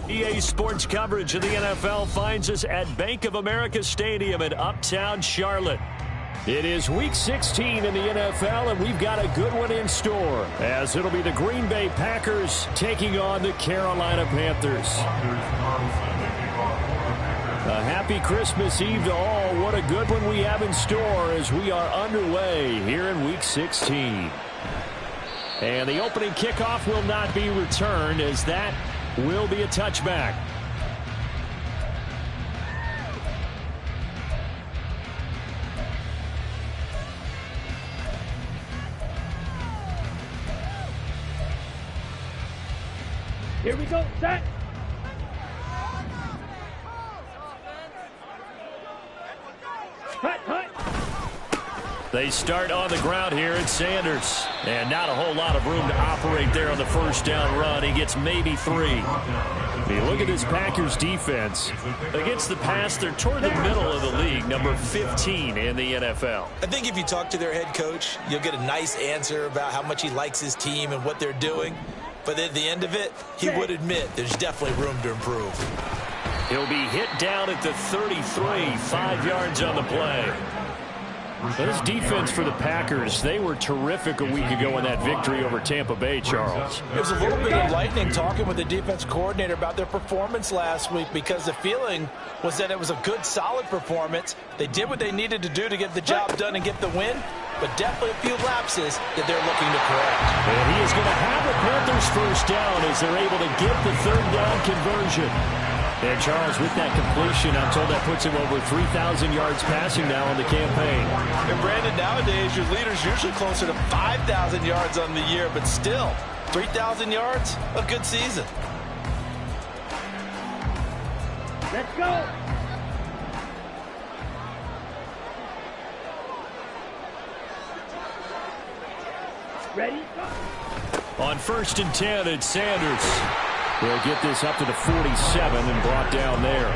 EA Sports coverage of the NFL finds us at Bank of America Stadium in Uptown Charlotte. It is Week 16 in the NFL, and we've got a good one in store, as it'll be the Green Bay Packers taking on the Carolina Panthers. A happy Christmas Eve to all. What a good one we have in store as we are underway here in Week 16. And the opening kickoff will not be returned, as that will be a touchback. Here we go, set. Hut, hut. They start on the ground here at Sanders. And not a whole lot of room to operate there on the first down run. He gets maybe 3. You look at this Packers defense. Against the pass, they're toward the middle of the league, number 15 in the NFL. I think if you talk to their head coach, you'll get a nice answer about how much he likes his team and what they're doing. But at the end of it, he would admit there's definitely room to improve. He'll be hit down at the 33, 5 yards on the play. This defense for the Packers, they were terrific a week ago in that victory over Tampa Bay, Charles. It was a little bit enlightening talking with the defense coordinator about their performance last week, because the feeling was that it was a good, solid performance. They did what they needed to do to get the job done and get the win, but definitely a few lapses that they're looking to correct. And he is going to have the Panthers first down as they're able to get the third down conversion. And Charles, with that completion, I'm told that puts him over 3,000 yards passing now on the campaign. And Brandon, nowadays your leader's usually closer to 5,000 yards on the year, but still, 3,000 yards, a good season. Let's go. Ready? On 1st and 10, it's Sanders. They'll get this up to the 47 and brought down there.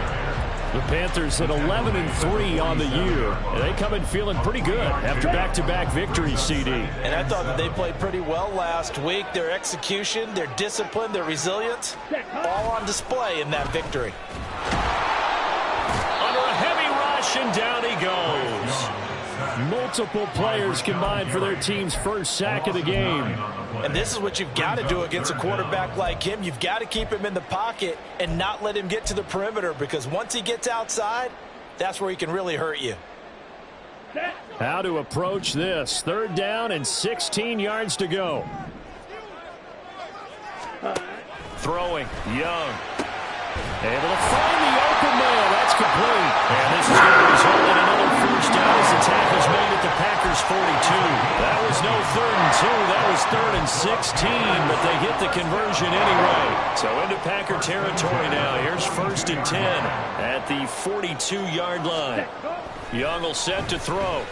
The Panthers at 11-3 on the year. And they come in feeling pretty good after back-to-back victories, CD. And I thought that they played pretty well last week. Their execution, their discipline, their resilience, all on display in that victory. Under a heavy rush, and down he goes. Multiple players combined for their team's first sack of the game. And this is what you've got to do against a quarterback like him. You've got to keep him in the pocket and not let him get to the perimeter, because once he gets outside, that's where he can really hurt you. How to approach this. 3rd down and 16 yards to go. Throwing, Young. Able to find the open man. That's complete. And this is going to result in another first down as the tackle's made at the Packers 42. That was no 3rd and 2. That was 3rd and 16, but they get the conversion anyway. So into Packer territory now. Here's 1st and 10 at the 42-yard line. Young will set to throw.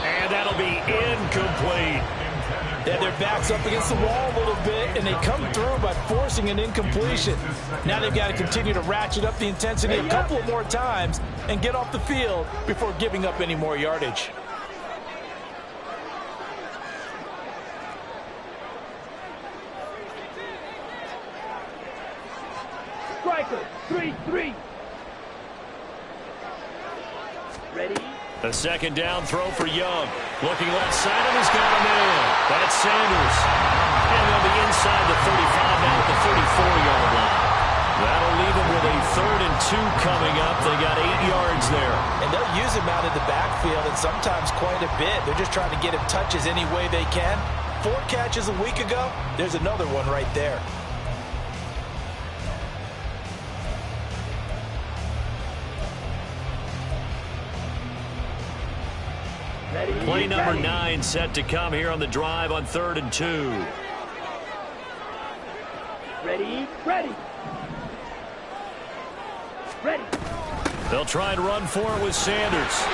And that'll be incomplete. Yeah, their back's up against the wall a little bit, and they come through by forcing an incompletion. Now they've got to continue to ratchet up the intensity a couple of more times and get off the field before giving up any more yardage. Striker, 3-3. Ready? A 2nd down throw for Young. Looking left side, and he's got a man. That's Sanders. And they'll be inside the 35 now at the 34-yard line. That'll leave them with a 3rd and 2 coming up. They got 8 yards there. And they'll use him out of the backfield, and sometimes quite a bit. They're just trying to get him touches any way they can. 4 catches a week ago. There's another one right there. Play number 9 set to come here on the drive on 3rd and 2. Ready? Ready. Ready. They'll try and run for it with Sanders.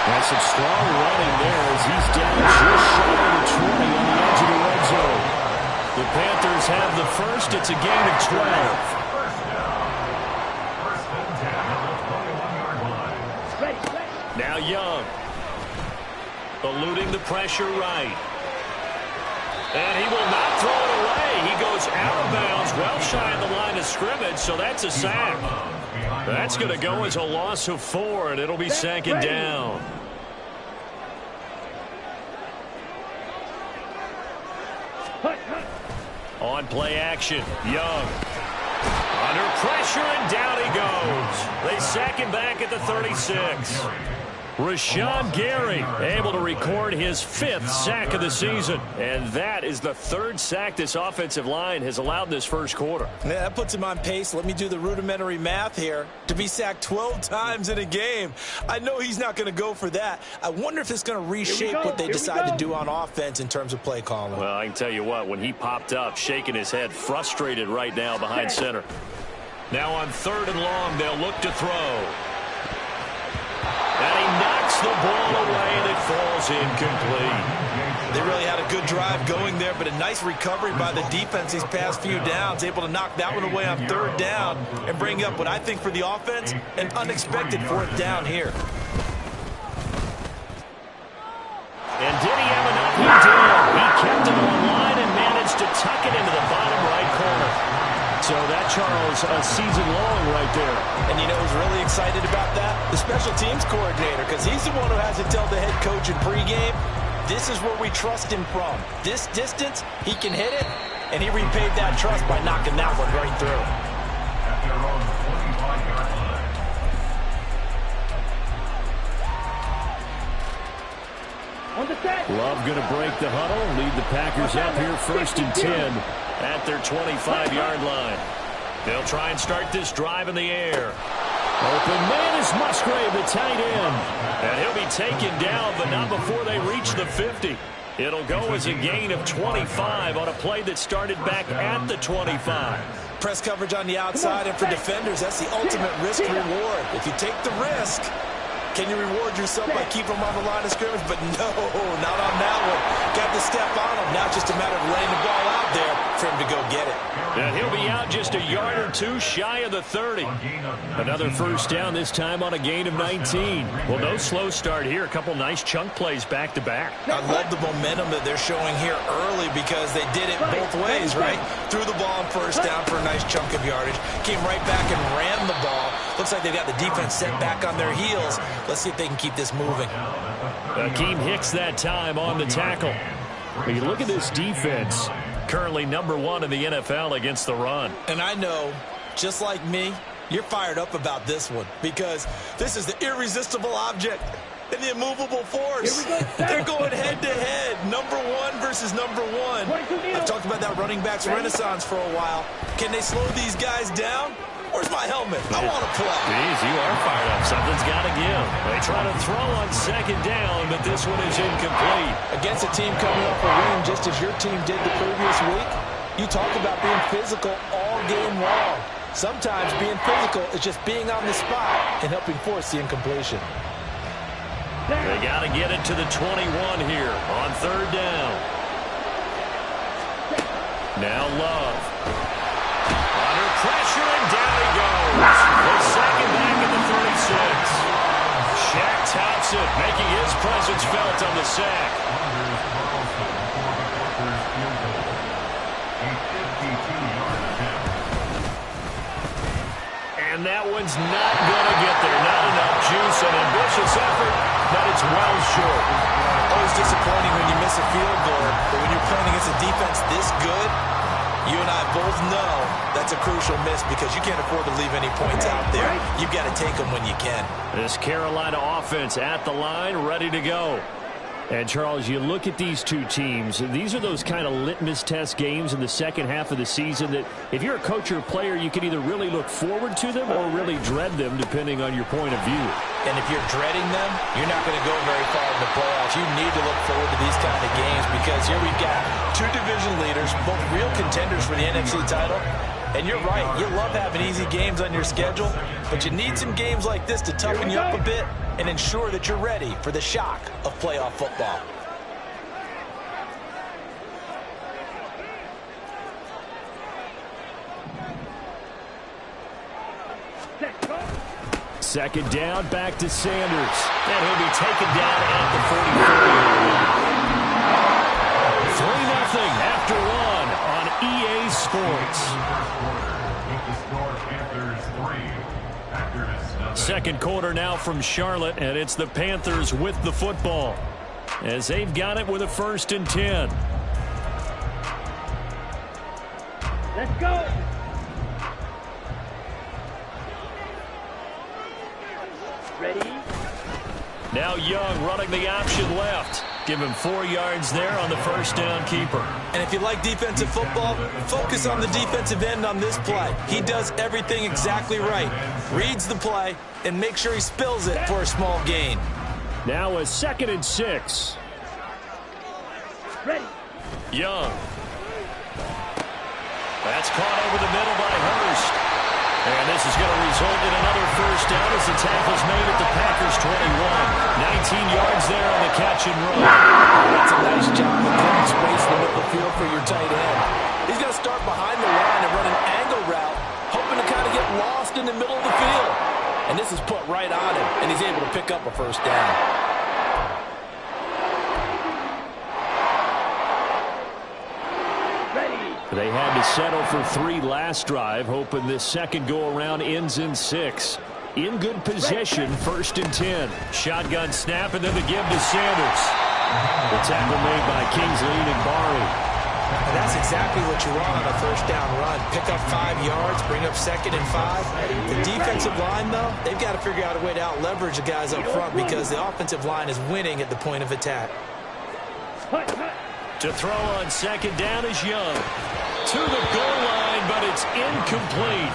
That's some strong running there as he's down just shy of the 20 on the edge of the red zone. The Panthers have the first. It's a gain of 12. Now Young. Eluding the pressure right. And he will not throw it away. He goes out of bounds scrimmage, so that's a sack. That's going to go as a loss of 4, and it'll be second down. On play action, Young. Under pressure, and down he goes. They sack him back at the 36. Rashawn Gary able to record his 5th sack of the season. And that is the 3rd sack this offensive line has allowed this first quarter. Yeah, that puts him on pace. Let me do the rudimentary math here. To be sacked 12 times in a game, I know he's not going to go for that. I wonder if it's going to reshape what they decide to do on offense in terms of play calling. Well, I can tell you what, when he popped up, shaking his head, frustrated right now behind center. Now on 3rd and long, they'll look to throw. And he knocks the ball away that falls incomplete. They really had a good drive going there, but a nice recovery by the defense these past few downs, able to knock that one away on 3rd down and bring up what I think for the offense, an unexpected 4th down here. And did he have enough? He did. He kept it online and managed to tuck it into the bottom right corner. So that, Charles, a season long right there. And you know who's really excited about that? The special teams coordinator, because he's the one who has to tell the head coach in pregame, this is where we trust him from. This distance, he can hit it, and he repaid that trust by knocking that one right through. Love going to break the huddle, lead the Packers up here 1st and 10 at their 25-yard line. They'll try and start this drive in the air. Open man is Musgrave, the tight end. And he'll be taken down, but not before they reach the 50. It'll go as a gain of 25 on a play that started back at the 25. Press coverage on the outside, and for defenders, that's the ultimate risk-reward. If you take the risk, can you reward yourself by keeping them on the line of scrimmage? But no, not on that one. Got to step on them. Now just a matter of laying the ball out there for him to go get it. And he'll be out just a yard or 2 shy of the 30. Another first down, this time on a gain of 19. Well, no slow start here. A couple nice chunk plays back-to-back. I love the momentum that they're showing here early because they did it both ways, right? Threw the ball on 1st down for a nice chunk of yardage. Came right back and ran the ball. Looks like they've got the defense set back on their heels. Let's see if they can keep this moving. Akeem Hicks that time on the tackle. When you look at this defense, currently #1 in the NFL against the run. And I know, just like me, you're fired up about this one because this is the irresistible object and the immovable force. They're going head-to-head, #1 versus #1. I've talked about that running backs renaissance for a while. Can they slow these guys down? Where's my helmet? I want to play. Jeez, you are fired up. Something's got to give. They try to throw on 2nd down, but this one is incomplete. Against a team coming off a win just as your team did the previous week, you talk about being physical all game long. Sometimes being physical is just being on the spot and helping force the incompletion. They got to get it to the 21 here on 3rd down. Now Love. Under pressure, and down he goes. They sack him back at the 36. Shaq Thompson making his presence felt on the sack. And that one's not going to get there. Not enough juice. An ambitious effort, but it's well short. Always disappointing when you miss a field goal, but when you're playing against a defense this good, you and I both know that's a crucial miss because you can't afford to leave any points out there. You've got to take them when you can. This Carolina offense at the line, ready to go. And, Charles, you look at these two teams, these are those kind of litmus test games in the second half of the season that if you're a coach or a player, you can either really look forward to them or really dread them, depending on your point of view. And if you're dreading them, you're not going to go very far in the playoffs. You need to look forward to these kind of games because here we've got 2 division leaders, both real contenders for the NFC title. And you're right, you love having easy games on your schedule, but you need some games like this to toughen you up a bit and ensure that you're ready for the shock of playoff football. Second down, back to Sanders. And he'll be taken down at the 44. 3-0 after 1 on EA Sports. Second quarter now from Charlotte, and it's the Panthers with the football as they've got it with a 1st and 10. Let's go. Ready? Now Young running the option left. Give him 4 yards there on the first down keeper. And if you like defensive football, focus on the defensive end on this play. He does everything exactly right. Reads the play and make sure he spills it for a small gain. Now a 2nd and 6. Ready. Young. That's caught over the middle by Hurst. And this is going to result in another first down as the tackle's made at the Packers 21. 19 yards there on the catch and run. That's a nice job of putting space in the middle of the field for your tight end. He's going to start behind the line and run an angle route, hoping to kind of get lost in the middle of the field. And this is put right on him, and he's able to pick up a first down. They had to settle for 3 last drive, hoping this second go-around ends in 6. In good possession, 1st and 10. Shotgun snap, and then the give to Sanders. The tackle made by Kingsley and Barry. And that's exactly what you want on a first down run. Pick up 5 yards, bring up 2nd and 5. The defensive line, though, they've got to figure out a way to out-leverage the guys up front because the offensive line is winning at the point of attack. To throw on 2nd down is Young. To the goal line, but it's incomplete.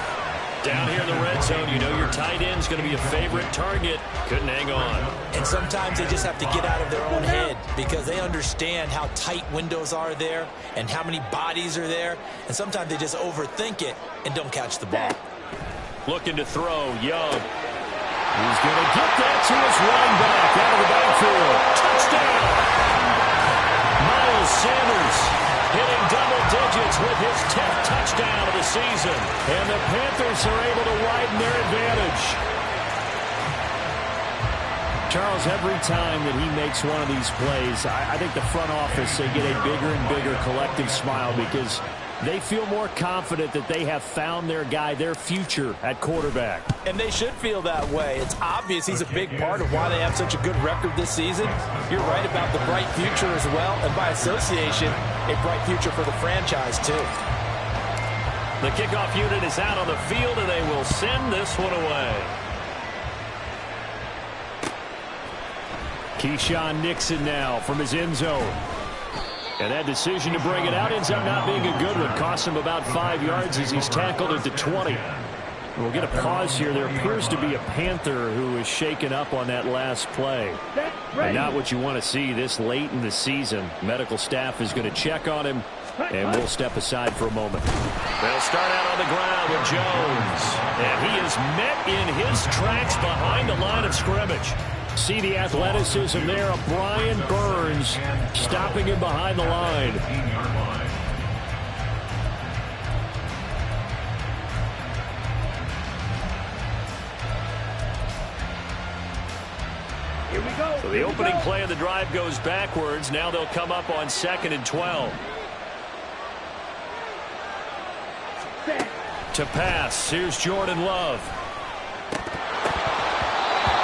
Down here in the red zone, you know your tight end's going to be a favorite target. Couldn't hang on. And sometimes they just have to get out of their own head because they understand how tight windows are there and how many bodies are there. And sometimes they just overthink it and don't catch the ball. Looking to throw, Young. He's going to get that to his running back out of the backfield. Touchdown! Miles Sanders hitting double digits with his 10th touchdown of the season. And the Panthers are able to widen their advantage. Charles, every time that he makes one of these plays, I think the front office, they get a bigger and bigger collective smile because they feel more confident that they have found their guy, their future at quarterback. And they should feel that way. It's obvious he's a big part of why they have such a good record this season. You're right about the bright future as well, and by association, a bright future for the franchise too. The kickoff unit is out on the field, and they will send this one away. Keyshawn Nixon now from his end zone. And that decision to bring it out ends up not being a good one. Costs him about 5 yards as he's tackled at the 20. We'll get a pause here. There appears to be a Panther who is shaken up on that last play. And not what you want to see this late in the season. Medical staff is going to check on him, and we'll step aside for a moment. They'll start out on the ground with Jones. And he is met in his tracks behind the line of scrimmage. See the athleticism there of Brian Burns stopping him behind the line. Here we go. So the opening play of the drive goes backwards. Now they'll come up on 2nd and 12. To pass, here's Jordan Love.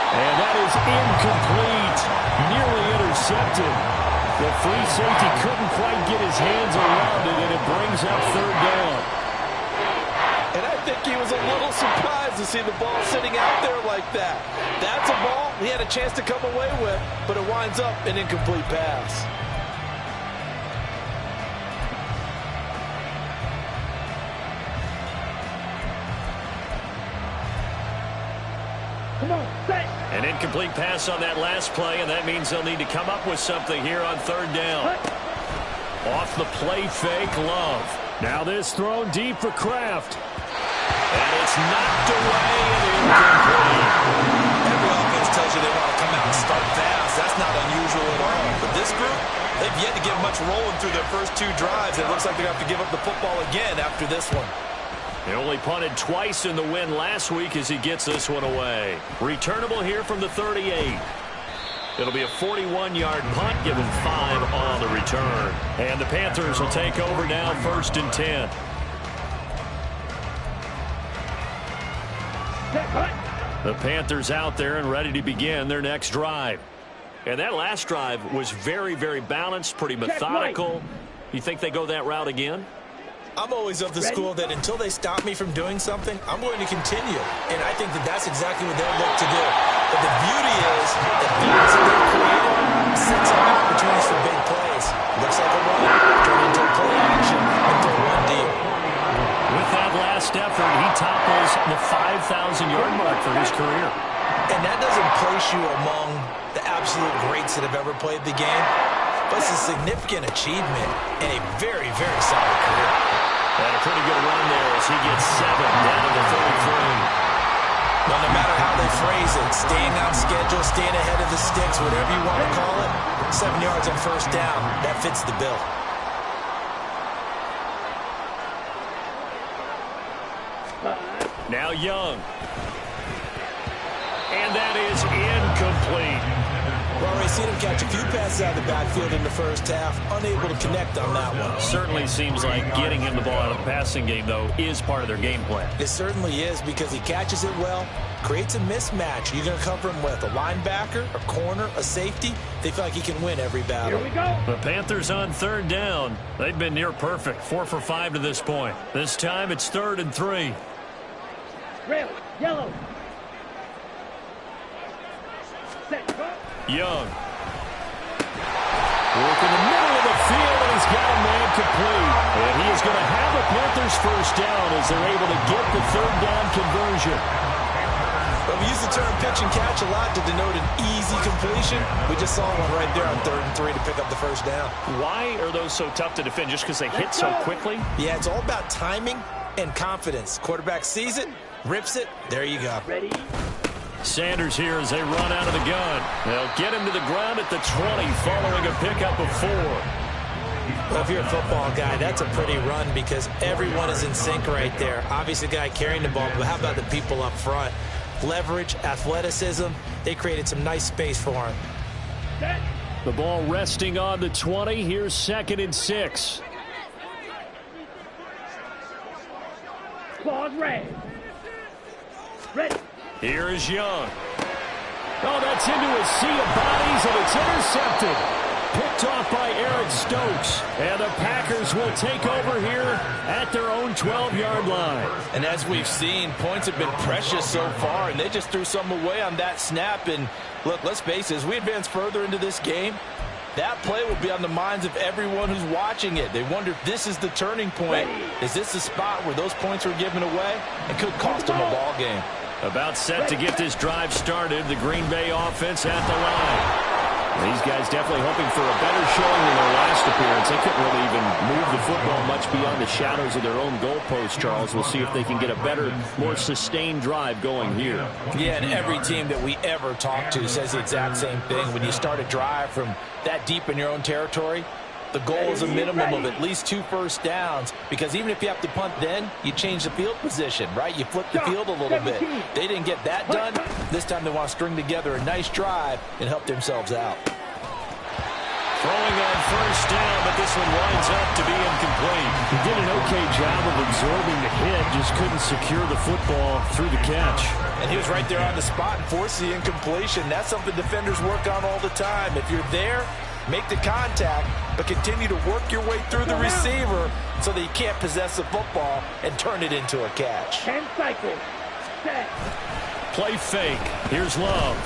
And that is incomplete. Nearly intercepted. The free safety couldn't quite get his hands around it, and it brings up 3rd down. And I think he was a little surprised to see the ball sitting out there like that. That's a ball he had a chance to come away with, but it winds up an incomplete pass. Come on, set. An incomplete pass on that last play, and that means they'll need to come up with something here on 3rd down. Off the play fake, Love. Now this thrown deep for Kraft. And it's knocked away and incomplete. Every offense tells you they want to come out and start fast. That's not unusual at all. But this group, they've yet to get much rolling through their first 2 drives. It looks like they're going to have to give up the football again after this one. He only punted twice in the win last week as he gets this one away. Returnable here from the 38. It'll be a 41-yard punt, give him 5 on the return. And the Panthers will take over now, 1st and 10. The Panthers out there and ready to begin their next drive. And that last drive was very, very balanced, pretty methodical. You think they go that route again? I'm always of the school that until they stop me from doing something, I'm going to continue. And I think that that's exactly what they'll look to do. But the beauty is that because they're creative, sets up opportunities for big plays. Looks like a run, turn into a play action, and throw one deep. With that last effort, he topples the 5,000-yard mark for his career. And that doesn't place you among the absolute greats that have ever played the game. But it's a significant achievement and a very, very solid career. And a pretty good run there as he gets 7 down to the 33. Well, no matter how they phrase it, staying on schedule, staying ahead of the sticks, whatever you want to call it, 7 yards on first down, that fits the bill. Now Young. And that is incomplete. Well, we've seen him catch a few passes out of the backfield in the first half, unable to connect on that one. Certainly seems like getting him the ball out of the passing game, though, is part of their game plan. It certainly is because he catches it well, creates a mismatch. You're going to cover him with a linebacker, a corner, a safety. They feel like he can win every battle. Here we go. The Panthers on 3rd down. They've been near perfect, 4 for 5 to this point. This time it's 3rd and 3. Red, yellow. Set, go. Young. Working the middle of the field, and he's got a man complete. And he is going to have a Panthers first down as they're able to get the 3rd down conversion. Well, we use the term pitch and catch a lot to denote an easy completion. We just saw one right there on 3rd and 3 to pick up the first down. Why are those so tough to defend? Just because they hit so quickly? Yeah, it's all about timing and confidence. Quarterback sees it, rips it, there you go. Ready? Sanders here as they run out of the gun. They'll get him to the ground at the 20 following a pickup of 4. Well, if you're a football guy, that's a pretty run because everyone is in sync right there. Obviously, the guy carrying the ball, but how about the people up front? Leverage, athleticism, they created some nice space for him. Set. The ball resting on the 20. Here's 2nd and 6. Claws red. Ready. Here is Young. Oh, that's into a sea of bodies, and it's intercepted. Picked off by Eric Stokes. And the Packers will take over here at their own 12-yard line. And as we've seen, points have been precious so far, and they just threw some away on that snap. And look, let's face it, as we advance further into this game, that play will be on the minds of everyone who's watching it. They wonder if this is the turning point. Is this the spot where those points were given away? It could cost them a ball game. About set to get this drive started. The Green Bay offense at the line. These guys definitely hoping for a better showing than their last appearance. They couldn't really even move the football much beyond the shadows of their own goalpost, Charles. We'll see if they can get a better, more sustained drive going here. Yeah, and every team that we ever talk to says the exact same thing. When you start a drive from that deep in your own territory, the goal is a minimum of at least 2 first downs, because even if you have to punt then, you change the field position, right? You flip the field a little bit. They didn't get that done. This time they want to string together a nice drive and help themselves out. Throwing on first down, but this one winds up to be incomplete. He did an okay job of absorbing the hit, just couldn't secure the football through the catch. And he was right there on the spot and forced the incompletion. That's something defenders work on all the time. If you're there, make the contact, but continue to work your way through the receiver so that you can't possess the football and turn it into a catch. 10 cycles. Set. Play fake. Here's Love.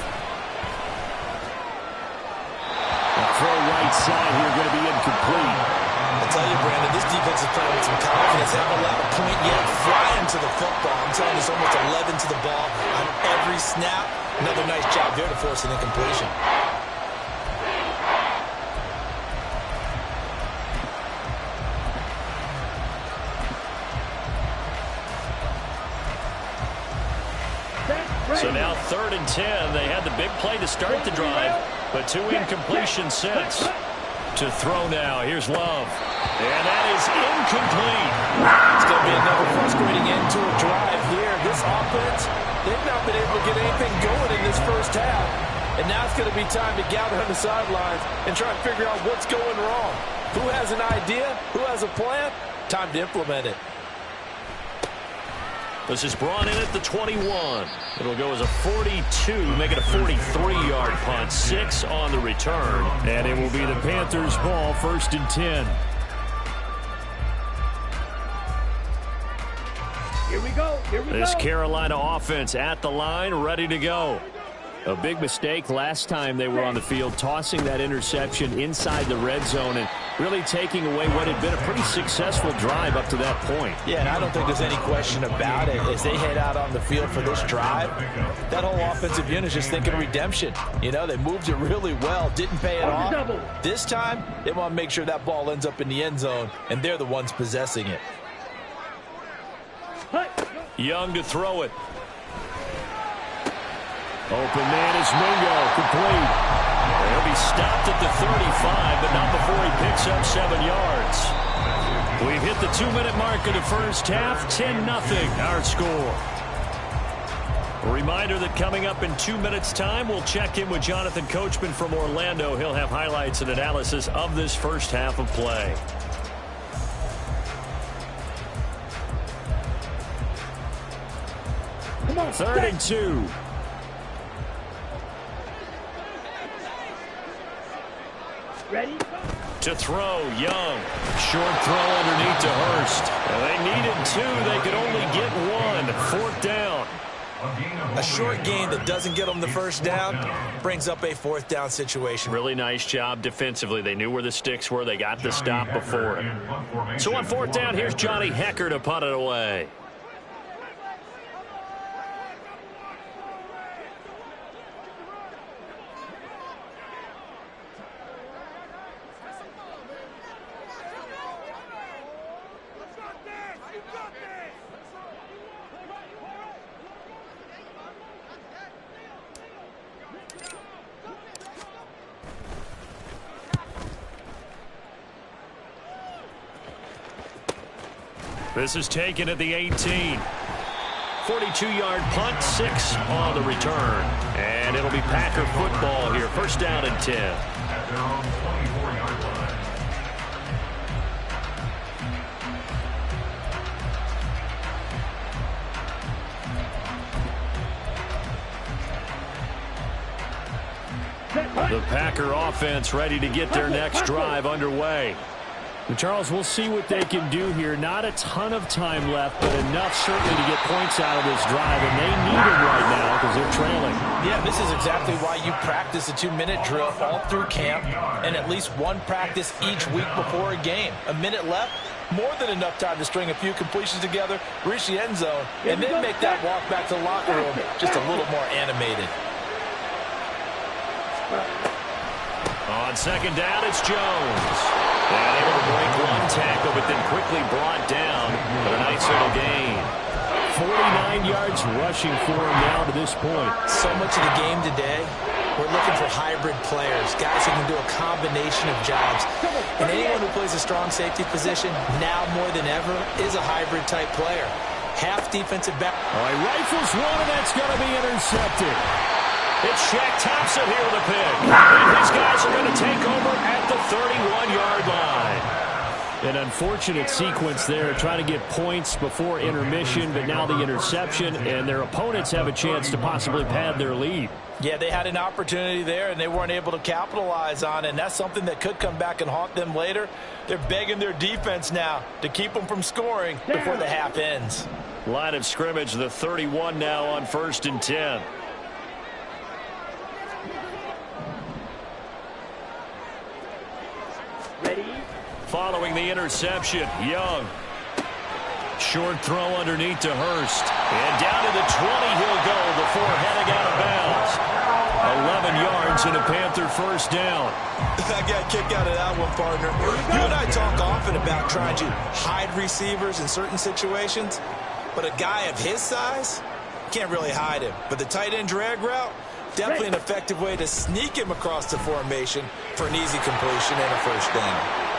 The throw right side here going to be incomplete. I tell you, Brandon, this defense is playing with some confidence. They haven't allowed a point yet. Flying to the football. I'm telling you, it's almost 11 to the ball on every snap. Another nice job there to force an incompletion. So now 3rd and 10. They had the big play to start the drive, but 2 incompletions since. To throw now. Here's Love. And that is incomplete. It's going to be another frustrating end to a drive here. This offense, they've not been able to get anything going in this first half. And now it's going to be time to gather on the sidelines and try and figure out what's going wrong. Who has an idea? Who has a plan? Time to implement it. This is brought in at the 21. It'll go as a 42, make it a 43-yard punt. 6 on the return. And it will be the Panthers' ball, 1st and 10. Here we go. Here we This go. Carolina offense at the line, ready to go. A big mistake last time they were on the field, tossing that interception inside the red zone and really taking away what had been a pretty successful drive up to that point. Yeah, and I don't think there's any question about it. As they head out on the field for this drive, that whole offensive unit is just thinking redemption. You know, they moved it really well, didn't pay it off. This time, they want to make sure that ball ends up in the end zone, and they're the ones possessing it. Young to throw it. Open man is Mingo, complete. He'll be stopped at the 35, but not before he picks up 7 yards. We've hit the 2-minute mark of the first half. 10-0 our score. A reminder that coming up in 2 minutes' time, we'll check in with Jonathan Coachman from Orlando. He'll have highlights and analysis of this first half of play. Come on, 3rd and 2. Ready? To throw, Young. Short throw underneath to Hurst. And they needed 2. They could only get 1. 4th down. A short gain that doesn't get them the first down brings up a 4th down situation. Really nice job defensively. They knew where the sticks were. They got the stop before it. So on 4th down, here's Johnny Hecker to punt it away. This is taken at the 18. 42-yard punt, 6 on the return. And it'll be Packer football here. 1st down and 10. The Packer offense ready to get their next drive underway. And Charles, we'll see what they can do here. Not a ton of time left, but enough certainly to get points out of this drive, and they need it right now because they're trailing. Yeah, this is exactly why you practice a 2-minute drill all through camp and at least one practice each week before a game. A minute left, more than enough time to string a few completions together, reach the end zone, and then make that walk back to the locker room just a little more animated. On 2nd down, it's Jones. And able to break 1 tackle, but then quickly brought down for a nice little gain. 49 yards rushing for him now to this point. So much of the game today, we're looking for hybrid players, guys who can do a combination of jobs. And anyone who plays a strong safety position, now more than ever, is a hybrid-type player. Half defensive back. All right, rifles one, and that's going to be intercepted. It's Shaq Thompson here with a pick. And these guys are going to take over at the 31-yard line. An unfortunate sequence there, trying to get points before intermission, but now the interception, and their opponents have a chance to possibly pad their lead. Yeah, they had an opportunity there, and they weren't able to capitalize on it, and that's something that could come back and haunt them later. They're begging their defense now to keep them from scoring before the half ends. Line of scrimmage, the 31 now on 1st and 10. Ready? Following the interception, Young. Short throw underneath to Hurst. And down to the 20 he'll go before heading out of bounds. 11 yards and a Panther 1st down. I got a kick out of that one, partner. You and I talk often about trying to hide receivers in certain situations, but a guy of his size can't really hide him. But the tight end drag route, definitely an effective way to sneak him across the formation for an easy completion and a 1st down.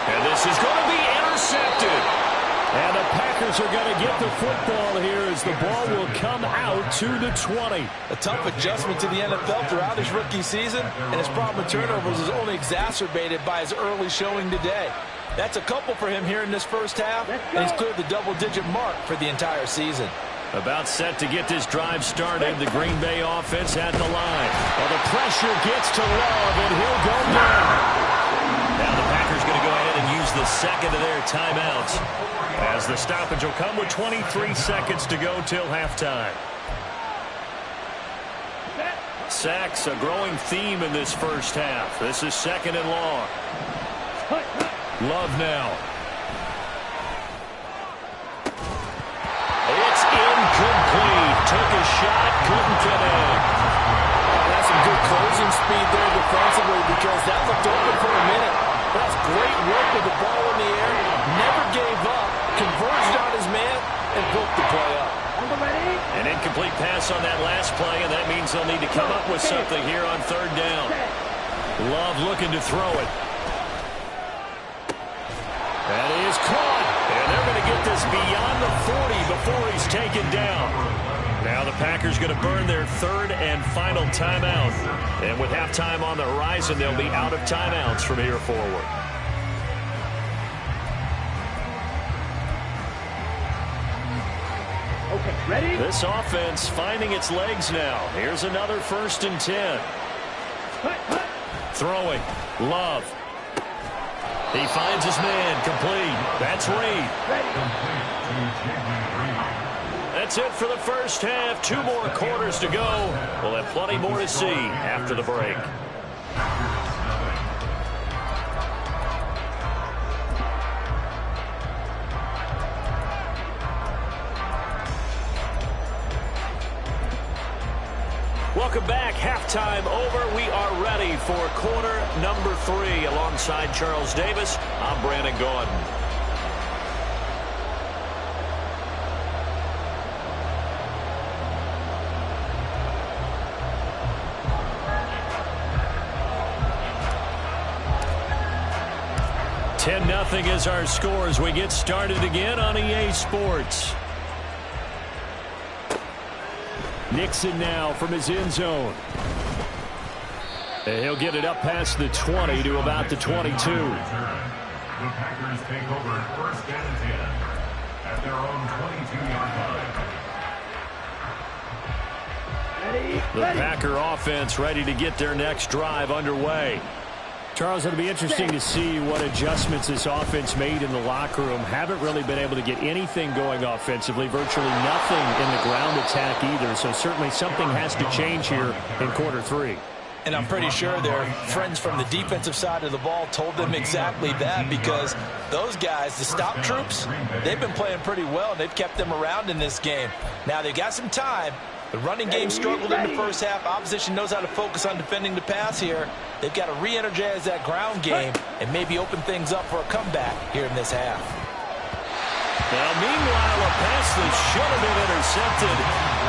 And this is going to be intercepted. And the Packers are going to get the football here as the ball will come out to the 20. A tough adjustment to the NFL throughout his rookie season, and his problem with turnovers is only exacerbated by his early showing today. That's a couple for him here in this first half, and he's cleared the double-digit mark for the entire season. About set to get this drive started. The Green Bay offense at the line. Well, the pressure gets to Love, and he'll go down. Now the Packers going to go ahead and use the second of their timeouts, as the stoppage will come with 23 seconds to go till halftime. Sacks, a growing theme in this first half. This is second and long. Love now. It's incomplete. Took a shot, couldn't connect. That's some good closing speed there defensively, because that looked open for a minute. That's great work with the ball in the air. Never gave up. Converged on his man and broke the play up. An incomplete pass on that last play, and that means they'll need to come up with something here on third down. Love looking to throw it. That is caught, and they're going to get this beyond the 40 before he's taken down. Now the Packers going to burn their third and final timeout. And with halftime on the horizon, they'll be out of timeouts from here forward. Okay, ready? This offense finding its legs now. Here's another 1st and 10. Throwing. Love. He finds his man. Complete. That's Reed. That's it for the first half. 2 more quarters to go. We'll have plenty more to see after the break. Welcome back. Halftime over. We are ready for quarter number 3. Alongside Charles Davis, I'm Brandon Gordon. $10-0 is our score as we get started again on EA Sports. Nixon now from his end zone. And he'll get it up past the 20 to about the 22. The Packers take over 1st and 10 at their own 22-yard line. The Packer offense ready to get their next drive underway. Charles, it'll be interesting to see what adjustments this offense made in the locker room. Haven't really been able to get anything going offensively, virtually nothing in the ground attack either. So certainly something has to change here in quarter 3. And I'm pretty sure their friends from the defensive side of the ball told them exactly that, because those guys, the stop troops, they've been playing pretty well. They've kept them around in this game. Now they've got some time. The running game struggled in the first half. Opposition knows how to focus on defending the pass here. They've got to re-energize that ground game and maybe open things up for a comeback here in this half. Now, meanwhile, a pass that should have been intercepted,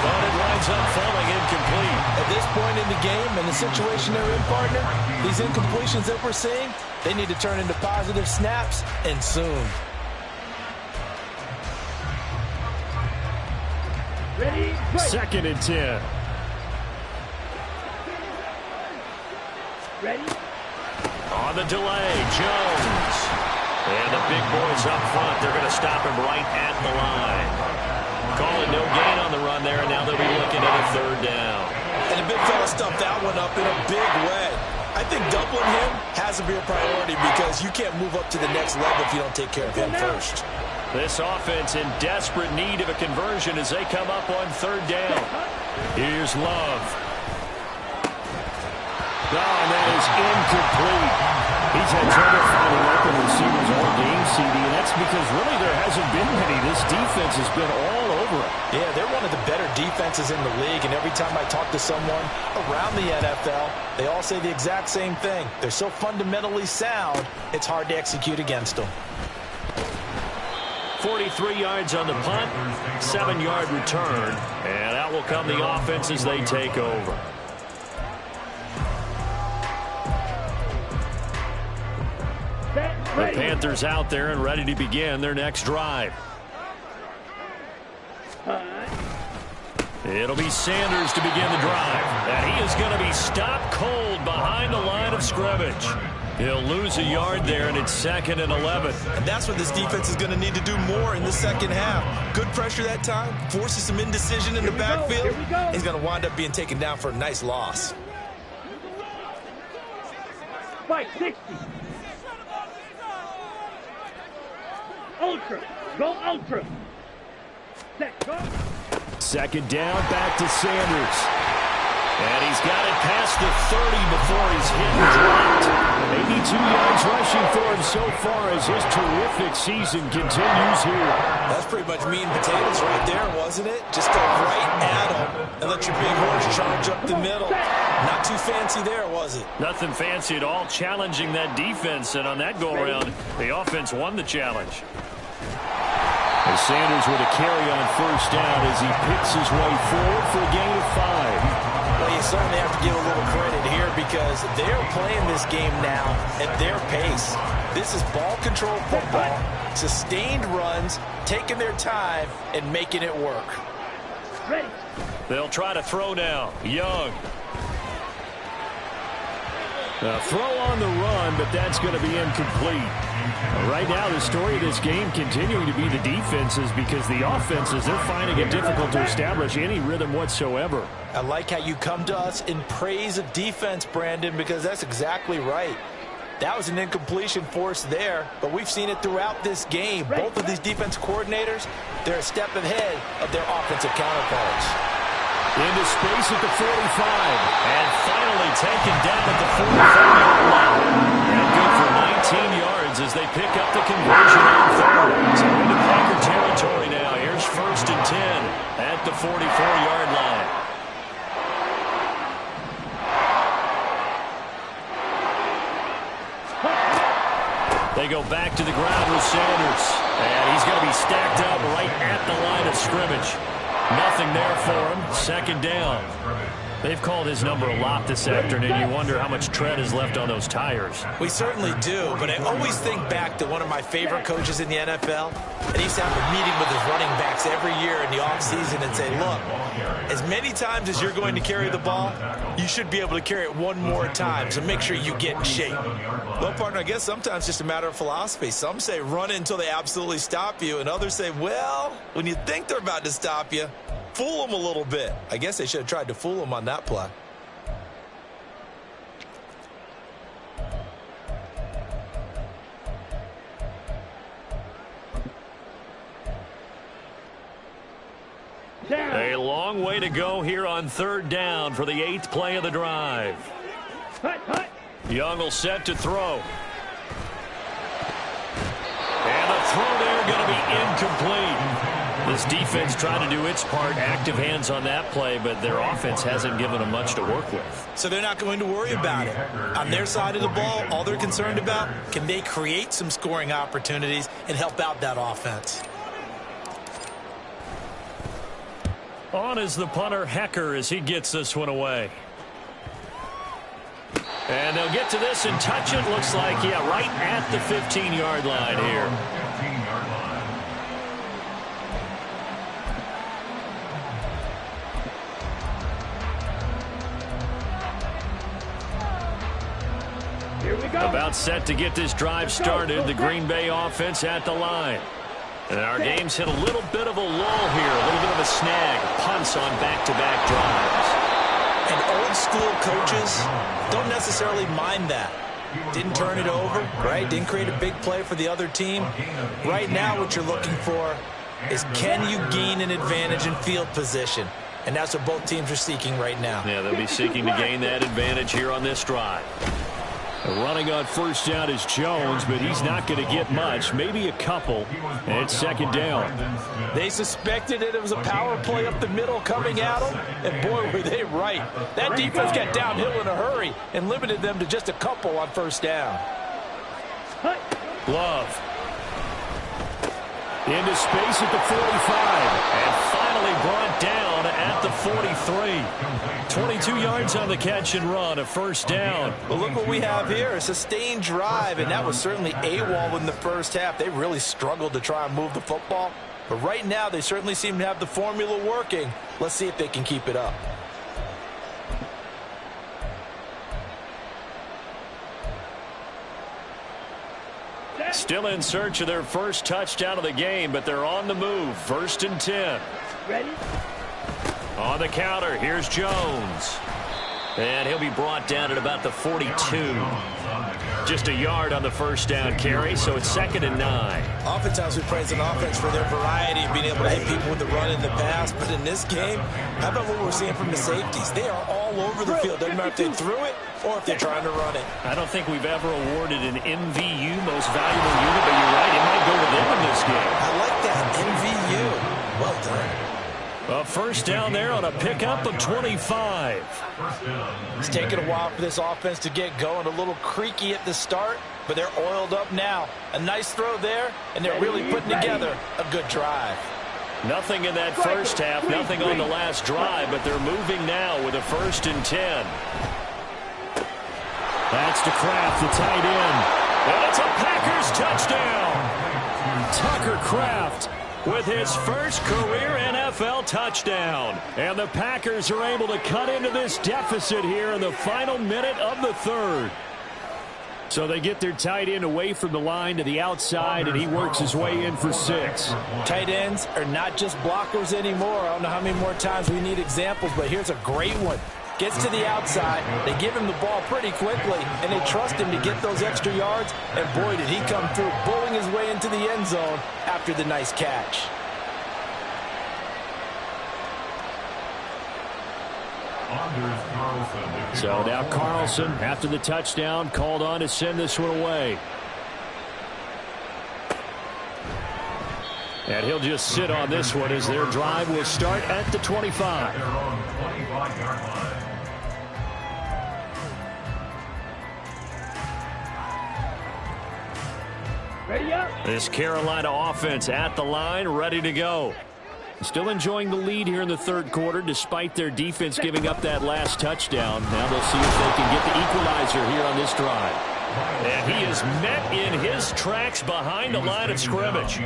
but it winds up falling incomplete. At this point in the game and the situation they're in, partner, these incompletions that we're seeing, they need to turn into positive snaps, and soon. Ready? Right. 2nd and 10. Ready? On the delay, Jones. And the big boys up front, they're going to stop him right at the line. Call it no gain on the run there, and now they'll be looking at a 3rd down. And the big fella stuffed that one up in a big way. I think doubling him has to be a priority, because you can't move up to the next level if you don't take care of him first. This offense in desperate need of a conversion as they come up on 3rd down. Here's Love. Oh, and that is incomplete. He's had trouble finding open receivers all game, CD, and that's because really there hasn't been many. This defense has been all over it. Yeah, they're one of the better defenses in the league, and every time I talk to someone around the NFL, they all say the exact same thing. They're so fundamentally sound, it's hard to execute against them. 43 yards on the punt, 7-yard return, and out will come the offense as they take over. The Panthers out there and ready to begin their next drive. It'll be Sanders to begin the drive. And he is going to be stopped cold behind the line of scrimmage. He'll lose a yard there, and it's 2nd and 11. And that's what this defense is going to need to do more in the second half. Good pressure that time, forces some indecision in the backfield. He's going to wind up being taken down for a nice loss. Fight 60. Ultra. Go ultra. Set. Go. 2nd down, back to Sanders. And he's got it past the 30 before he's hit and dropped. 82 yards rushing for him so far as his terrific season continues here. That's pretty much meat and potatoes right there, wasn't it? Just go right at him and let your big horse charge up the middle. Not too fancy there, was it? Nothing fancy at all, challenging that defense. And on that go-around, the offense won the challenge. As Sanders with a carry on 1st down as he picks his way forward for a gain of 5. Well, you certainly have to give a little credit here because they're playing this game now at their pace. This is ball control football, sustained runs, taking their time, and making it work. Ready. They'll try to throw now. Young. A throw on the run, but that's going to be incomplete. Right now, the story of this game continuing to be the defenses because the offenses, they're finding it difficult to establish any rhythm whatsoever. I like how you come to us in praise of defense, Brandon, because that's exactly right. That was an incompletion forced there, but we've seen it throughout this game. Both of these defense coordinators, they're a step ahead of their offensive counterparts. Into space at the 45, and finally taken down at the 45-yard line. And good for 19 yards as they pick up the conversion on 3rd. So into Packer territory now. Here's 1st and 10 at the 44-yard line. They go back to the ground with Sanders. And he's going to be stacked up right at the line of scrimmage. Nothing there for him. 2nd down. They've called his number a lot this afternoon. You wonder how much tread is left on those tires. We certainly do, but I always think back to one of my favorite coaches in the NFL. And he used to have a meeting with his running backs every year in the offseason and say, look, as many times as you're going to carry the ball, you should be able to carry it one more time, so make sure you get in shape. Well, partner, I guess sometimes it's just a matter of philosophy. Some say run it until they absolutely stop you, and others say, well, when you think they're about to stop you, fool them a little bit. I guess they should have tried to fool them on that play. A long way to go here on 3rd down for the 8th play of the drive. Young will set to throw. And the throw there going to be incomplete. This defense trying to do its part, active hands on that play, but their offense hasn't given them much to work with. So they're not going to worry about it. On their side of the ball, all they're concerned about, can they create some scoring opportunities and help out that offense? On is the punter, Hecker, as he gets this one away. And they'll get to this and touch it. Looks like, yeah, right at the 15-yard line here. 15-yard line. Here we go. About set to get this drive started. The Green Bay offense at the line. And our game's hit a little bit of a lull here, a little bit of a snag, punts on back-to-back drives. And old school coaches don't necessarily mind that. Didn't turn it over, right? Didn't create a big play for the other team. Right now what you're looking for is, can you gain an advantage in field position? And that's what both teams are seeking right now. Yeah, they'll be seeking to gain that advantage here on this drive. Running on 1st down is Jones, but he's not going to get much, maybe a couple, and it's 2nd down. They suspected it was a power play up the middle coming at them, and boy, were they right. That defense got downhill in a hurry and limited them to just a couple on 1st down. Love. Into space at the 45, and finally brought down at the 43. 22 yards on the catch and run, a 1st down. Well, look what we have here, a sustained drive, and that was certainly AWOL in the 1st half. They really struggled to try and move the football, but right now they certainly seem to have the formula working. Let's see if they can keep it up. Still in search of their first touchdown of the game, but they're on the move. 1st and 10. Ready? On the counter, here's Jones. And he'll be brought down at about the 42. Just a yard on the first down carry, so it's 2nd and 9. Oftentimes we praise an offense for their variety of being able to hit people with the run and the pass, but in this game, how about what we're seeing from the safeties? They are all over the field. Doesn't matter if they threw it or if they're trying to run it. I don't think we've ever awarded an MVU, most valuable unit, but you're right, it might go to them in this game. I like that, MVU. Well done. A first down there on a pickup of 25. It's taken a while for this offense to get going. A little creaky at the start, but they're oiled up now. A nice throw there, and they're really putting together a good drive. Nothing in that first half, nothing on the last drive, but they're moving now with a 1st and 10. That's to Kraft, the tight end. And it's a Packers touchdown. Tucker Kraft with his first career NFL touchdown. And the Packers are able to cut into this deficit here in the final minute of the 3rd. So they get their tight end away from the line to the outside, and he works his way in for 6. Tight ends are not just blockers anymore. I don't know how many more times we need examples, but here's a great one. Gets to the outside, they give him the ball pretty quickly, and they trust him to get those extra yards, and boy, did he come through, bowling his way into the end zone after the nice catch. So now Carlson, after the touchdown, called on to send this one away. And he'll just sit on this one as their drive will start at the 25. Ready up? This Carolina offense at the line, ready to go. Still enjoying the lead here in the 3rd quarter, despite their defense giving up that last touchdown. Now they'll see if they can get the equalizer here on this drive. And he is met in his tracks behind the line of scrimmage.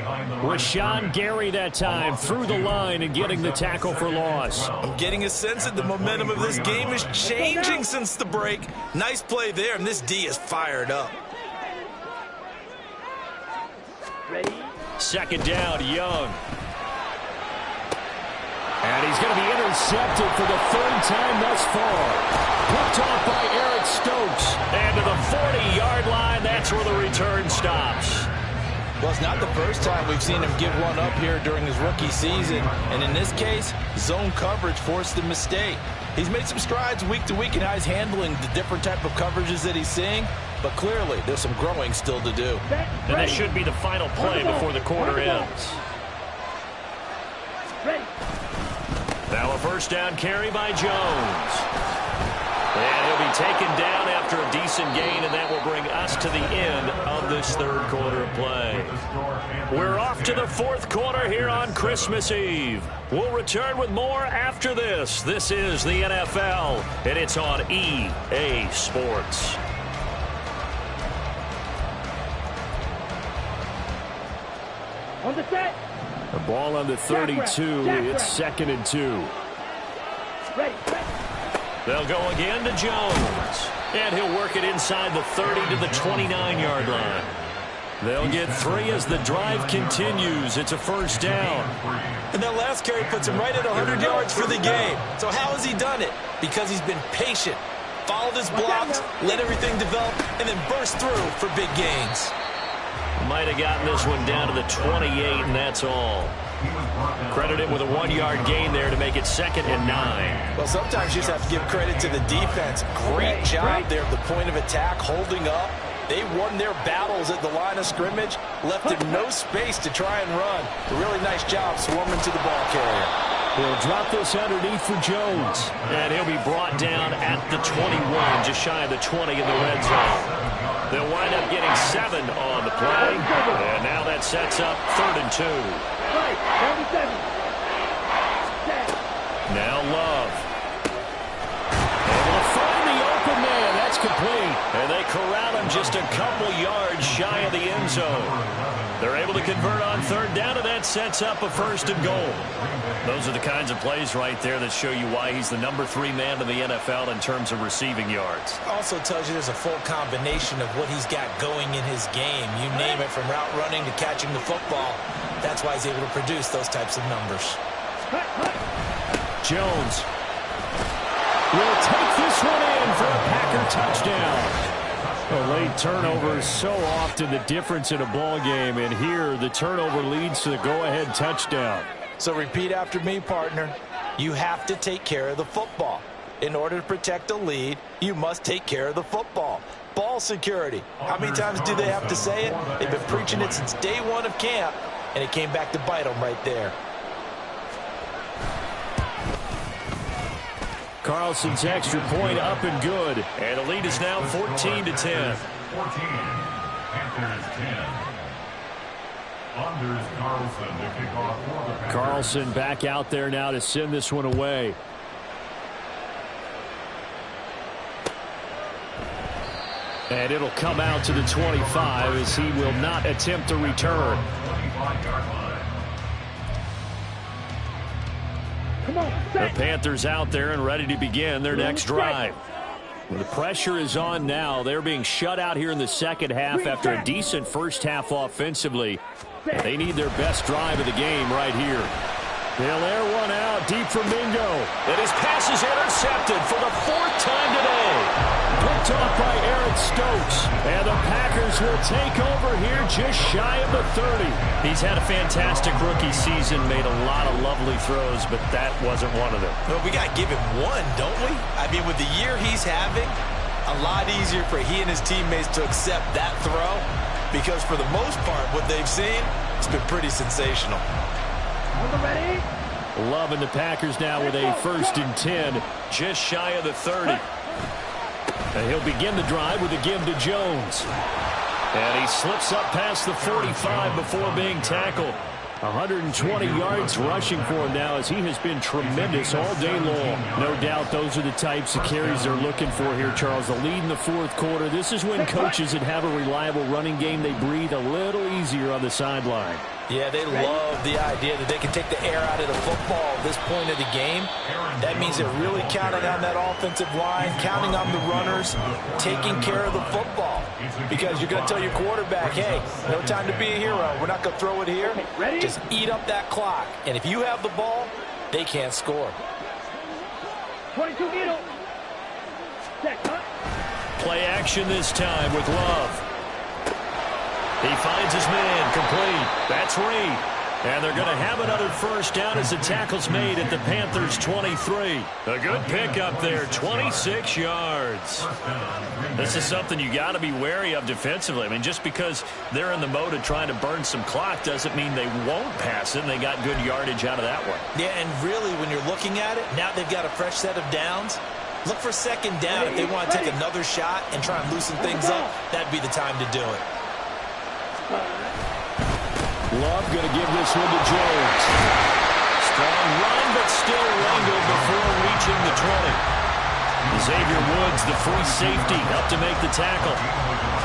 Rashawn Gary that time through the line and getting the tackle for loss. I'm getting a sense that the momentum of this game is changing since the break. Nice play there, and this D is fired up. Ready? 2nd down, Young. And he's going to be intercepted for the 3rd time thus far. Picked off by Eric Stokes. And to the 40-yard line, that's where the return stops. Well, it's not the first time we've seen him give one up here during his rookie season. And in this case, zone coverage forced the mistake. He's made some strides week to week in how he's handling the different type of coverages that he's seeing. But clearly, there's some growing still to do. And this should be the final play before the quarter ends. Ready? Now a first down carry by Jones. And he'll be taken down after a decent gain, and that will bring us to the end of this 3rd quarter of play. We're off to the 4th quarter here on Christmas Eve. We'll return with more after this. This is the NFL, and it's on EA Sports. On the set. The ball on the 32. It's 2nd and 2. Ready. They'll go again to Jones. And he'll work it inside the 30 to the 29-yard line. They'll get 3 as the drive continues. It's a first down. And that last carry puts him right at 100 yards for the game. So how has he done it? Because he's been patient, followed his blocks, let everything develop, and then burst through for big gains. Might have gotten this one down to the 28, and that's all. Credit it with a 1-yard gain there to make it 2nd and 9. Well, sometimes you just have to give credit to the defense. Great job there at the point of attack, holding up. They won their battles at the line of scrimmage, left him no space to try and run. A really nice job swarming to the ball carrier. He'll drop this underneath for Jones. And he'll be brought down at the 21, just shy of the 20 in the red zone. They'll wind up getting 7 on the play. And now that sets up 3rd and 2. Now Love. Able to find the open man. That's complete. And they corral him just a couple yards shy of the end zone. They're able to convert on third down, and that sets up a 1st and goal. Those are the kinds of plays right there that show you why he's the number 3 man in the NFL in terms of receiving yards. Also tells you there's a full combination of what he's got going in his game. You name it, from route running to catching the football. That's why he's able to produce those types of numbers. Jones will take this one in for a Packer touchdown. A late turnover is so often the difference in a ball game, and here the turnover leads to the go-ahead touchdown. So repeat after me, partner. You have to take care of the football. In order to protect a lead, you must take care of the football. Ball security. How many times do they have to say it? They've been preaching it since day 1 of camp, and it came back to bite them right there. Carlson's extra point up and good. And the lead is now 14-10. 14. Panthers 10. Anders Carlson to kick off for the Packers. Carlson back out there now to send this one away. And it'll come out to the 25 as he will not attempt to return. 25-yard line. The Panthers out there and ready to begin their next drive. Well, the pressure is on now. They're being shut out here in the second half after a decent first half offensively. They need their best drive of the game right here. They'll air one out deep from Mingo. And his pass is intercepted for the 4th time today. Picked off by Eric Stokes. And the Packers will take over here just shy of the 30. He's had a fantastic rookie season, made a lot of lovely throws, but that wasn't one of them. Well, we got to give him one, don't we? I mean, with the year he's having, a lot easier for he and his teammates to accept that throw, because for the most part, what they've seen, it's been pretty sensational. Ready? Loving the Packers now with a 1st and 10, just shy of the 30. And he'll begin the drive with a give to Jones. And he slips up past the 45 before being tackled. 120 yards rushing for him now as he has been tremendous all day long. No doubt those are the types of carries they're looking for here, Charles. The lead in the 4th quarter. This is when coaches that have a reliable running game, they breathe a little easier on the sideline. Yeah, they love the idea that they can take the air out of the football at this point of the game. That means they're really counting on that offensive line, counting on the runners, taking care of the football. Because you're going to tell your quarterback, hey, no time to be a hero. We're not going to throw it here. Just eat up that clock. And if you have the ball, they can't score. 22 middle. Play action this time with Love. He finds his man, complete. That's Reed. And they're going to have another 1st down as the tackle's made at the Panthers' 23. A good pickup there, 26 yards. This is something you got to be wary of defensively. I mean, just because they're in the mode of trying to burn some clock doesn't mean they won't pass it, and they got good yardage out of that one. Yeah, and really, when you're looking at it, now they've got a fresh set of downs. Look for 2nd down if they want to take another shot and try and loosen things up. That'd be the time to do it. Love going to give this one to Jones. Strong run, but still wrangled before reaching the 20. Xavier Woods, the free safety, up to make the tackle.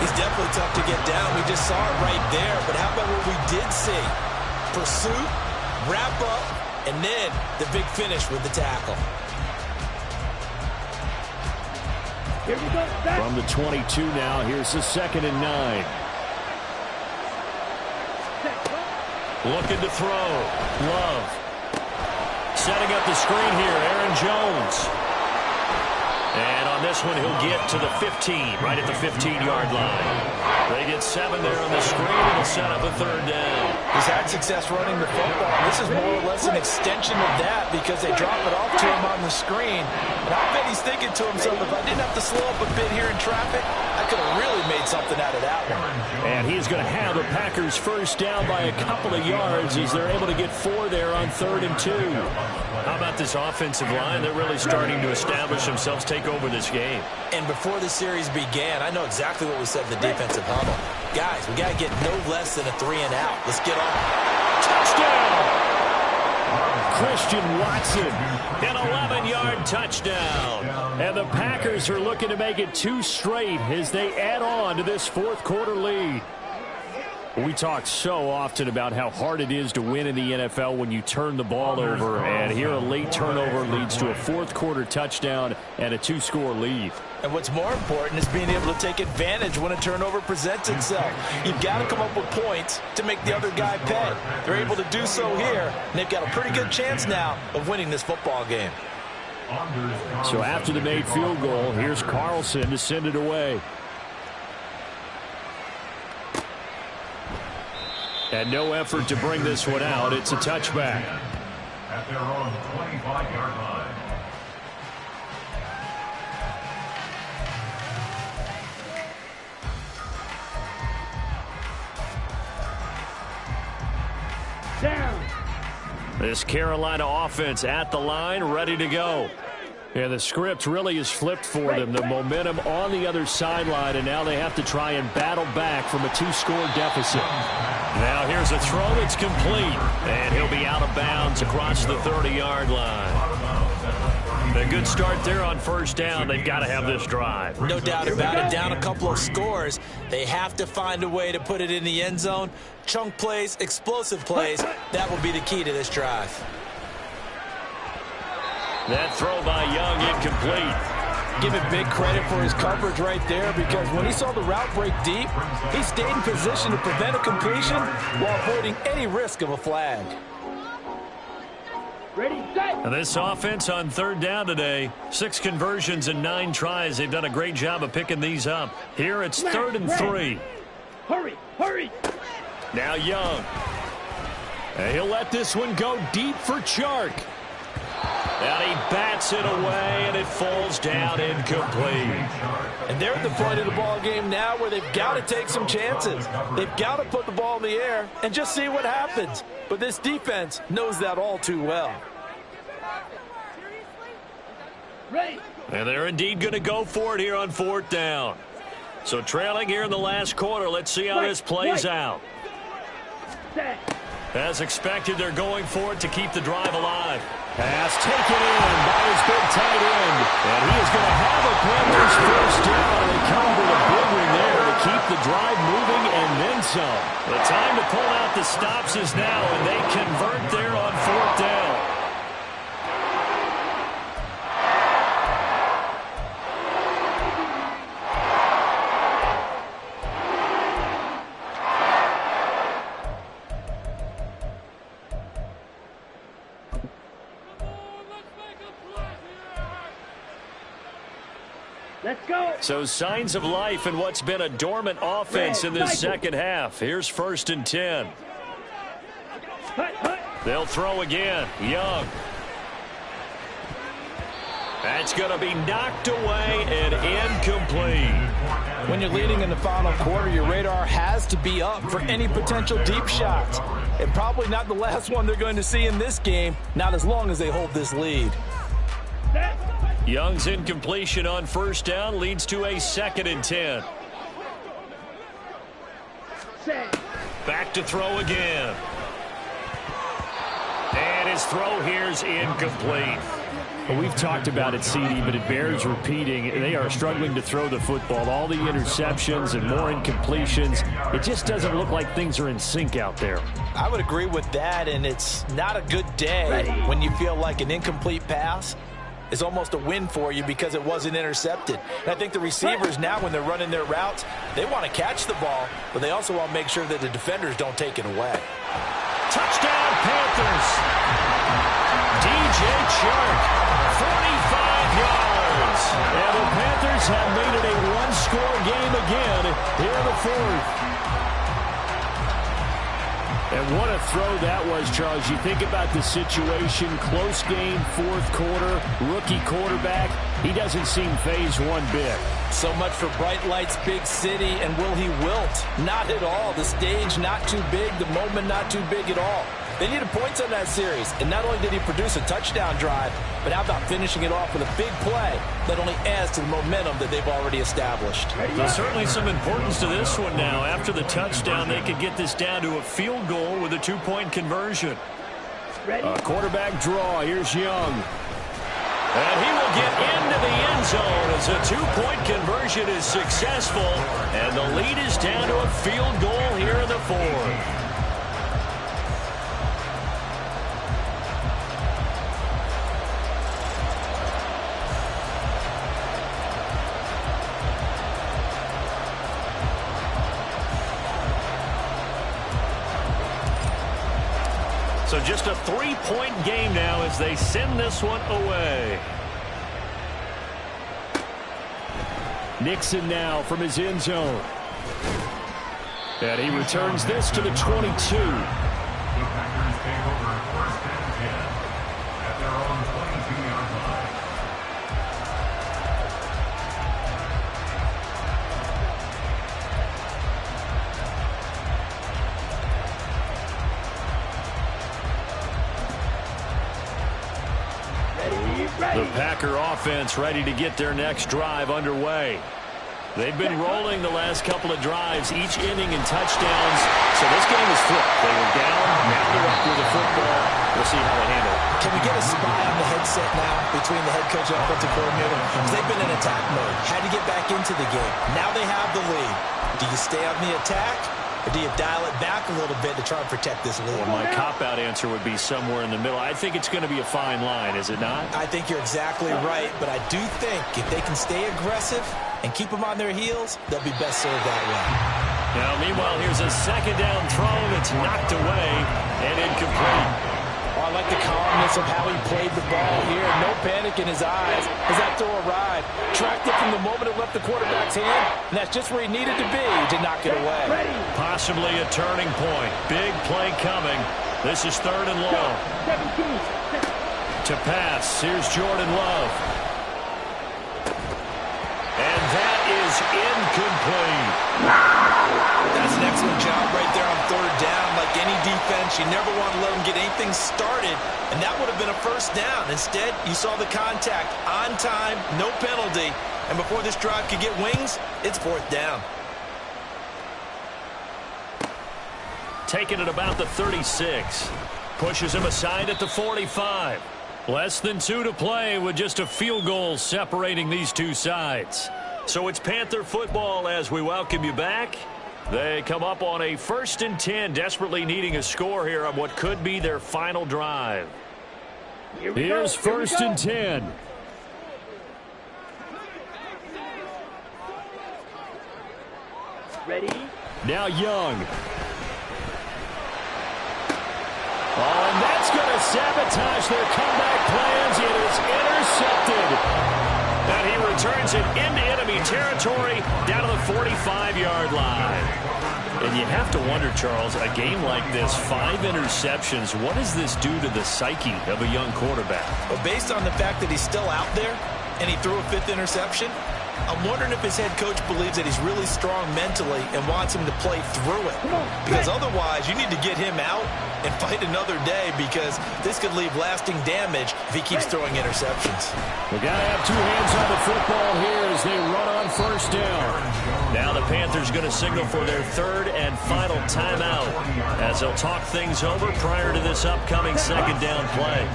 He's definitely tough to get down. We just saw it right there. But how about what we did see? Pursuit, wrap up, and then the big finish with the tackle. Here we go. From the 22 now, here's the 2nd and 9. Looking to throw. Love. Setting up the screen here, Aaron Jones. And on this one, he'll get to the 15, right at the 15-yard line. They get 7 there on the screen. It'll set up a 3rd down. He's had success running the football. This is more or less an extension of that because they drop it off to him on the screen. And I bet he's thinking to himself, if I didn't have to slow up a bit here in traffic, I could have really made something out of that one. And he's going to have the Packers 1st down by a couple of yards as they're able to get 4 there on 3rd and 2. How about this offensive line? They're really starting to establish themselves, take over this game. And before the series began, I know exactly what we said in the defensive huddle. Guys, we got to get no less than a 3 and out. Let's get on. Touchdown! Christian Watson, an 11-yard touchdown. And the Packers are looking to make it 2 straight as they add on to this 4th quarter lead. We talk so often about how hard it is to win in the NFL when you turn the ball over, and here a late turnover leads to a fourth-quarter touchdown and a two-score lead. And what's more important is being able to take advantage when a turnover presents itself. You've got to come up with points to make the other guy pay. They're able to do so here, and they've got a pretty good chance now of winning this football game. So after the made field goal, here's Carlson to send it away. And no effort to bring this one out. It's a touchback. At their own 25-yard line. Down. This Carolina offense at the line, ready to go. And the script really is flipped for them. The momentum on the other sideline, and now they have to try and battle back from a two-score deficit. Now here's a throw that's complete, and he'll be out of bounds across the 30-yard line. A good start there on first down. They've got to have this drive. No doubt about it. Down a couple of scores. They have to find a way to put it in the end zone. Chunk plays, explosive plays. That will be the key to this drive. That throw by Young incomplete. Give him big credit for his coverage right there, because when he saw the route break deep, he stayed in position to prevent a completion while avoiding any risk of a flag. Ready, set. This offense on third down today, 6 conversions and 9 tries. They've done a great job of picking these up. Here it's 3rd and 3. Hurry, hurry. Now Young. And he'll let this one go deep for Chark. And he bats it away, and it falls down incomplete. And they're at the point of the ball game now where they've got to take some chances. They've got to put the ball in the air and just see what happens. But this defense knows that all too well. Ready. And they're indeed going to go for it here on 4th down. So trailing here in the last quarter, let's see how this plays out. Set. As expected, they're going for it to keep the drive alive. Pass taken in by his big tight end. And he is going to have a Panthers first down. And they come with a big one there to keep the drive moving and then some. The time to pull out the stops is now, and they convert there on 4th down. Let's go. So signs of life in what's been a dormant offense in this second half. Here's 1st and 10. Hut, hut. They'll throw again. Young. That's going to be knocked away and incomplete. When you're leading in the final quarter, your radar has to be up for any potential deep shots. And probably not the last one they're going to see in this game, not as long as they hold this lead. Set. Young's incompletion on first down leads to a 2nd and 10. Set. Back to throw again. And his throw here's incomplete. Well, we've talked about it, CD, but it bears repeating. They are struggling to throw the football. All the interceptions and more incompletions. It just doesn't look like things are in sync out there. I would agree with that, and it's not a good day when you feel like an incomplete pass is almost a win for you because it wasn't intercepted. And I think the receivers now, when they're running their routes, they want to catch the ball, but they also want to make sure that the defenders don't take it away. Touchdown, Panthers. DJ Chark, 45 yards. And the Panthers have made it a one-score game again here in the 4th. And what a throw that was, Charles. You think about the situation, close game, 4th quarter, rookie quarterback. He doesn't seem fazed one bit. So much for bright lights, big city, and will he wilt? Not at all. The stage not too big, the moment not too big at all. They needed points on that series, and not only did he produce a touchdown drive, but how about finishing it off with a big play that only adds to the momentum that they've already established. There's certainly some importance to this one now. After the touchdown, they could get this down to a field goal with a 2-point conversion. Ready. Quarterback draw. Here's Young. And he will get into the end zone as a two-point conversion is successful. And the lead is down to a field goal here in the fourth. So just a three-point game now as they send this one away. Nixon now from his end zone. And he returns this to the 22. The Packers take over first and 10 at their own 22-yard line. The Packer offense ready to get their next drive underway. They've been rolling the last couple of drives, each inning in touchdowns. So this game is flipped. They were down, now they're up with the football. We'll see how they handle it. Can we get a spy on the headset now between the head coach and offensive coordinator? Because they've been in attack mode. Had to get back into the game. Now they have the lead. Do you stay on the attack? Or do you dial it back a little bit to try and protect this lead? Well, my cop-out answer would be somewhere in the middle. I think it's going to be a fine line, is it not? I think you're exactly right, but I do think if they can stay aggressive and keep them on their heels, they'll be best served that way. Now, meanwhile, here's a second down throw that's knocked away and incomplete. Oh, I like the calmness of how he played the ball here. No panic in his eyes as that throw arrived. Tracked it from the moment it left the quarterback's hand, and that's just where he needed to be to knock it away. Possibly a turning point. Big play coming. This is third and long. To pass, here's Jordan Love. And that is incomplete. That's an excellent job right there on third down. Like any defense, you never want to let them get anything started, and that would have been a first down. Instead, you saw the contact on time, no penalty, and before this drive could get wings, it's fourth down. Taking it about the 36. Pushes him aside at the 45. Less than 2 to play with just a field goal separating these two sides. So it's Panther football as we welcome you back. They come up on a 1st and 10, desperately needing a score here on what could be their final drive. Here's 1st and 10. Ready? Now Young. Oh, and that's going to sabotage their comeback plans. It is intercepted. And he returns it into enemy territory down to the 45-yard line. And you have to wonder, Charles, a game like this, 5 interceptions, what does this do to the psyche of a young quarterback? Well, based on the fact that he's still out there and he threw a 5th interception, I'm wondering if his head coach believes that he's really strong mentally and wants him to play through it. Because otherwise, you need to get him out and fight another day, because this could leave lasting damage if he keeps throwing interceptions. We got to have 2 hands on the football here as they run on 1st down. Now the Panthers going to signal for their 3rd and final timeout as they'll talk things over prior to this upcoming 2nd down play.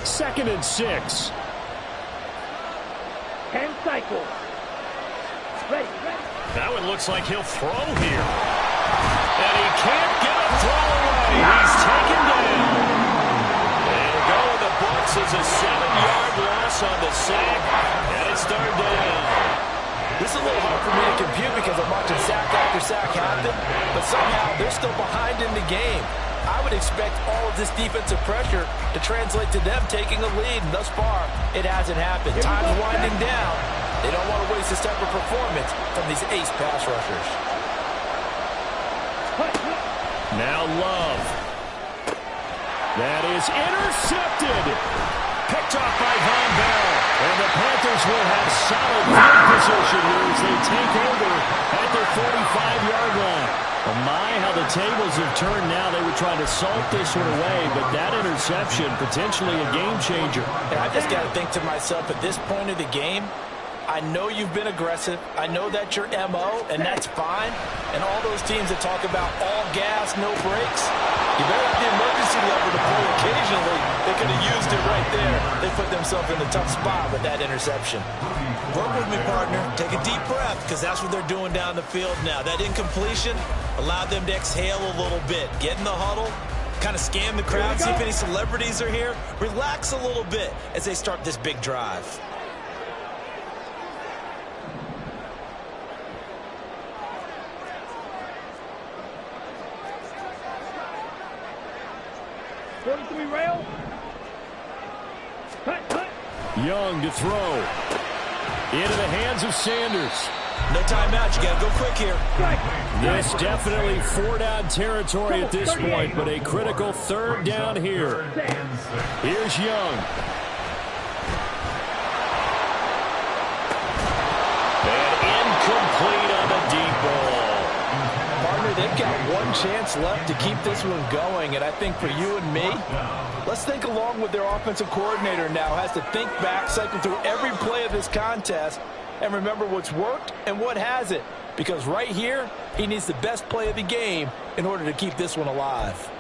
2nd and 6. 10 cycles. Ready. Now it looks like he'll throw here. And he can't get a throw away. He's taken down. And it'll go in the books as a 7-yard loss on the sack. And it's 3rd down. This is a little hard for me to compute because I'm watching sack after sack happen, but somehow they're still behind in the game. I would expect all of this defensive pressure to translate to them taking a lead, and thus far, it hasn't happened. Time's winding down. They don't want to waste this type of performance from these ace pass rushers. Now Love. That is intercepted. Picked off by Von Bell. And the Panthers will have solid field position here as they take over at their 45-yard line. Oh my, how the tables have turned now. They were trying to salt this one away, but that interception, potentially a game changer. And I just got to think to myself, at this point of the game, I know you've been aggressive. I know that's your MO, and that's fine. And all those teams that talk about all gas, no brakes, you You better have the emergency lever to play occasionally. They could have used it right there. They put themselves in a tough spot with that interception. Work with me, partner. Take a deep breath, because that's what they're doing down the field now. That incompletion allowed them to exhale a little bit. Get in the huddle, kind of scan the crowd, see if any celebrities are here. Relax a little bit as they start this big drive. Rail. Cut. Young to throw. Into the hands of Sanders. No timeout. You got to go quick here. This definitely 4-down territory at this point, but a critical 3rd down here. Here's Young. And incomplete on the deep ball. Partner, they've got one chance left to keep this one going, and I think for you and me, let's think along with their offensive coordinator now. Has to think back, cycle through every play of this contest, and remember what's worked and what hasn't. Because right here, he needs the best play of the game in order to keep this one alive.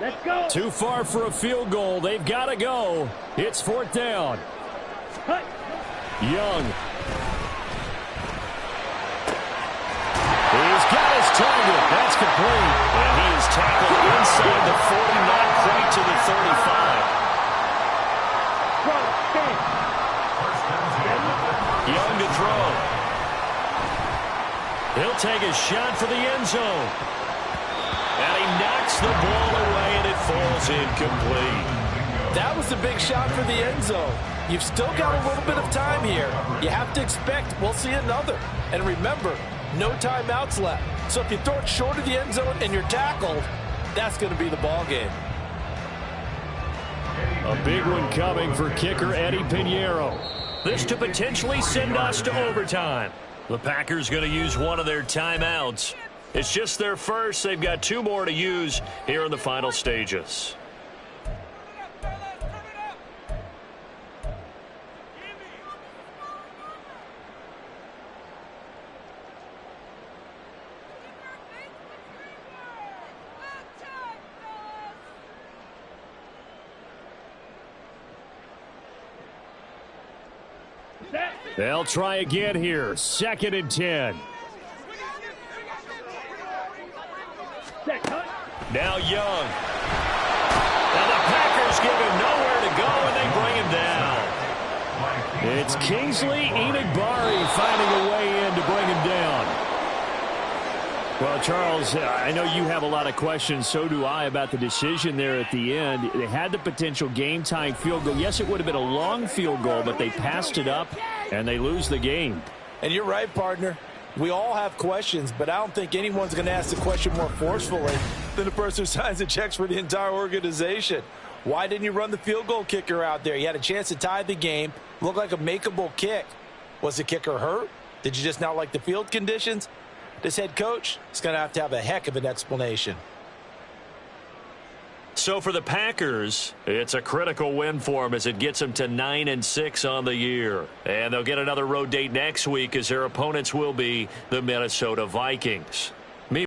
Let's go. Too far for a field goal. They've got to go. It's 4th down. Cut. Young. He's got his target. That's complete. And he is tackled inside the 40, not quite to the 35. Young to throw. He'll take a shot for the end zone. And he knocks the ball away, and it falls incomplete. That was a big shot for the end zone. You've still got a little bit of time here. You have to expect we'll see another. And remember, no timeouts left. So if you throw it short of the end zone and you're tackled, that's going to be the ball game. A big one coming for kicker Eddie Pinheiro. This to potentially send us to overtime. The Packers going to use one of their timeouts. It's just their first. They've got 2 more to use here in the final stages. They'll try again here. 2nd and 10. Now Young. Now the Packers give him nowhere to go, and they bring him down. It's Kingsley Enagbari finding a way in to bring him down. Well, Charles, I know you have a lot of questions. So do I about the decision there at the end. They had the potential game-tying field goal. Yes, it would have been a long field goal, but they passed it up, and they lose the game. And you're right, partner. We all have questions, but I don't think anyone's going to ask the question more forcefully than the person who signs the checks for the entire organization. Why didn't you run the field goal kicker out there? You had a chance to tie the game. Looked like a makeable kick. Was the kicker hurt? Did you just not like the field conditions? This head coach is going to have a heck of an explanation. So for the Packers, it's a critical win for them as it gets them to 9-6 on the year. And they'll get another road date next week as their opponents will be the Minnesota Vikings.